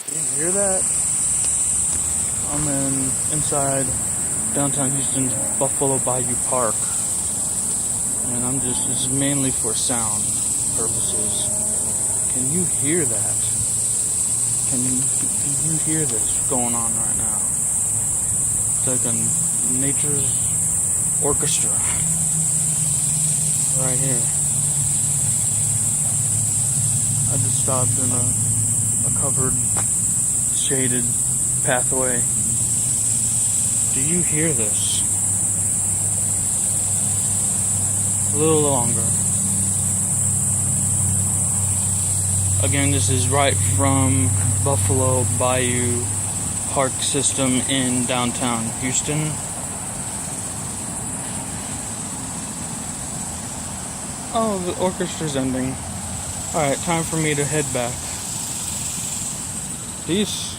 Can you hear that? I'm inside downtown Houston's Buffalo Bayou Park, and this is mainly for sound purposes. Can you hear that? Can you hear this going on right now? It's like a nature's orchestra right here. I just stopped in a covered, shaded pathway. Do you hear this? A little longer. Again, this is right from Buffalo Bayou Park system in downtown Houston. Oh, the orchestra's ending. Alright, time for me to head back. Peace.